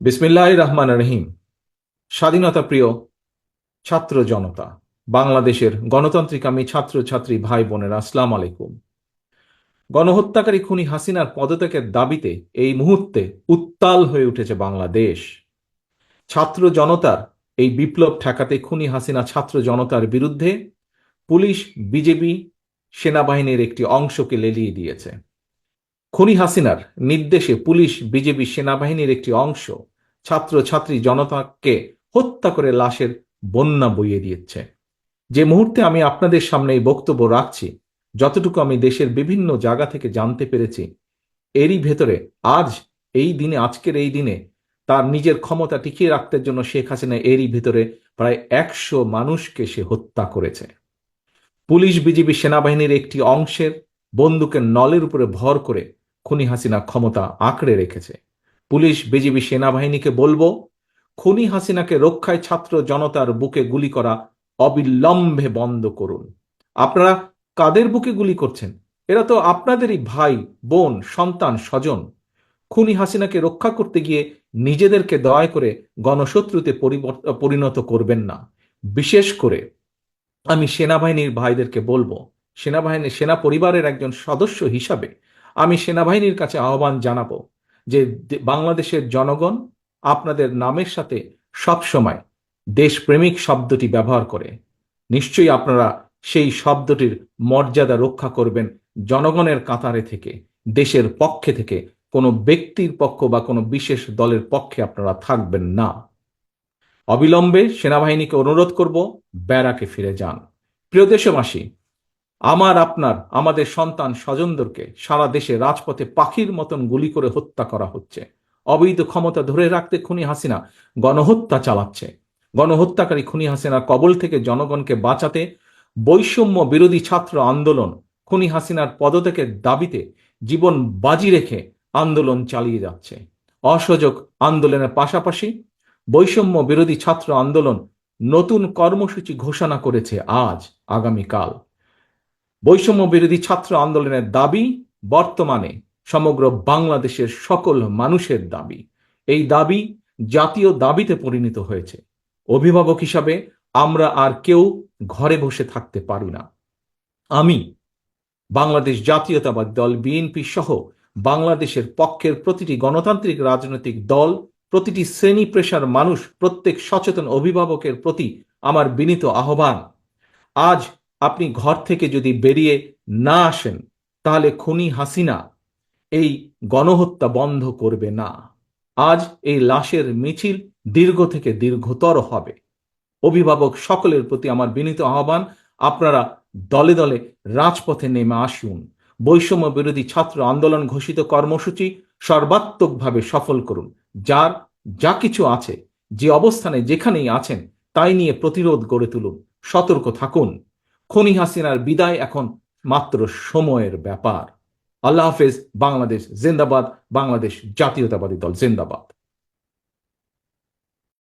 বিসমিল্লাহির রহমানির রহিম। স্বাধীনতা প্রিয় ছাত্র জনতা, বাংলাদেশের গণতান্ত্রিকামী ছাত্রছাত্রী ভাই বোনেরা, আসসালামু আলাইকুম। গণহত্যাকারী খুনি হাসিনার পদত্যাগের দাবিতে এই মুহূর্তে উত্তাল হয়ে উঠেছে বাংলাদেশ। ছাত্র জনতার এই বিপ্লব ঠেকাতে খুনি হাসিনা ছাত্র জনতার বিরুদ্ধে পুলিশ, বিজেপি, সেনাবাহিনীর একটি অংশকে লেলিয়ে দিয়েছে। খুনি হাসিনার নির্দেশে পুলিশ, বিজেপি, সেনাবাহিনীর একটি অংশ ছাত্রছাত্রী জনতাকে হত্যা করে লাশের বন্যা বইয়ে দিচ্ছে। যে মুহূর্তে আমি আপনাদের সামনে এই বক্তব্য রাখছি, যতটুকু আমি দেশের বিভিন্ন জায়গা থেকে জানতে পেরেছি, এরই ভেতরে আজকের এই দিনে তার নিজের ক্ষমতা টিকিয়ে রাখতে জন্য শেখ হাসিনা এরই ভেতরে প্রায় 100 মানুষকে সে হত্যা করেছে। পুলিশ, বিজিবি, সেনাবাহিনীর একটি অংশের বন্দুকের নলের উপরে ভর করে খুনি হাসিনা ক্ষমতা আঁকড়ে রেখেছে। পুলিশ, বিজিবি, সেনাবাহিনীকে বলবো, খুনি হাসিনাকে রক্ষায় ছাত্র জনতার বুকে গুলি করা অবিলম্বে বন্ধ করুন। আপনারা কাদের বুকে গুলি করছেন? এরা তো আপনাদেরই ভাই, বোন, সন্তান, স্বজন। খুনি হাসিনাকে রক্ষা করতে গিয়ে নিজেদেরকে দয়া করে গণশত্রুতে পরিণত করবেন না। বিশেষ করে আমি সেনাবাহিনীর ভাইদেরকে বলবো, সেনা পরিবারের একজন সদস্য হিসাবে আমি সেনাবাহিনীর কাছে আহ্বান জানাবো যে বাংলাদেশের জনগণ আপনাদের নামের সাথে সবসময় দেশপ্রেমিক শব্দটি ব্যবহার করে। নিশ্চয়ই আপনারা সেই শব্দটির মর্যাদা রক্ষা করবেন। জনগণের কাতারে থেকে, দেশের পক্ষে থেকে, কোনো ব্যক্তির পক্ষ বা কোনো বিশেষ দলের পক্ষে আপনারা থাকবেন না। অবিলম্বে সেনাবাহিনীকে অনুরোধ করব, ব্যারাকে ফিরে যান। প্রিয় দেশবাসী, আমাদের সন্তান স্বজনদেরকে সারা দেশে রাজপথে পাখির মতন গুলি করে হত্যা করা হচ্ছে। অবৈধ ক্ষমতা ধরে রাখতে খুনি হাসিনা গণহত্যা চালাচ্ছে। গণহত্যাকারী খুনি হাসিনার কবল থেকে জনগণকে বাঁচাতে বৈষম্য বিরোধী ছাত্র আন্দোলন খুনি হাসিনার পদত্যাগের দাবিতে জীবন বাজি রেখে আন্দোলন চালিয়ে যাচ্ছে। অসহযোগ আন্দোলনের পাশাপাশি বৈষম্য বিরোধী ছাত্র আন্দোলন নতুন কর্মসূচি ঘোষণা করেছে আগামীকাল। বৈষম্য বিরোধী ছাত্র আন্দোলনের দাবি বর্তমানে সমগ্র বাংলাদেশের সকল মানুষের দাবি। এই দাবি জাতীয় দাবিতে পরিণত হয়েছে। অভিভাবক হিসাবে আমরা আর কেউ ঘরে বসে থাকতে পারি না। আমি বাংলাদেশ জাতীয়তাবাদী দল বিএনপি সহ বাংলাদেশের পক্ষের প্রতিটি গণতান্ত্রিক রাজনৈতিক দল, প্রতিটি শ্রেণী পেশার মানুষ, প্রত্যেক সচেতন অভিভাবকের প্রতি আমার বিনীত আহ্বান, আজ আপনি ঘর থেকে যদি বেরিয়ে না আসেন, তাহলে খুনি হাসিনা এই গণহত্যা বন্ধ করবে না। আজ এই লাশের মিছিল দীর্ঘ থেকে দীর্ঘতর হবে। অভিভাবক সকলের প্রতি আমার বিনীত আহ্বান, আপনারা দলে দলে রাজপথে নেমে আসুন। বৈষম্য বিরোধী ছাত্র আন্দোলন ঘোষিত কর্মসূচি সর্বাত্মকভাবে সফল করুন। যার যা কিছু আছে, যে অবস্থানে যেখানেই আছেন, তাই নিয়ে প্রতিরোধ গড়ে তুলুন। সতর্ক থাকুন। খুনি হাসিনার বিদায় এখন মাত্র সময়ের ব্যাপার। আল্লাহ হাফেজ। বাংলাদেশ জিন্দাবাদ। বাংলাদেশ জাতীয়তাবাদী দল জিন্দাবাদ।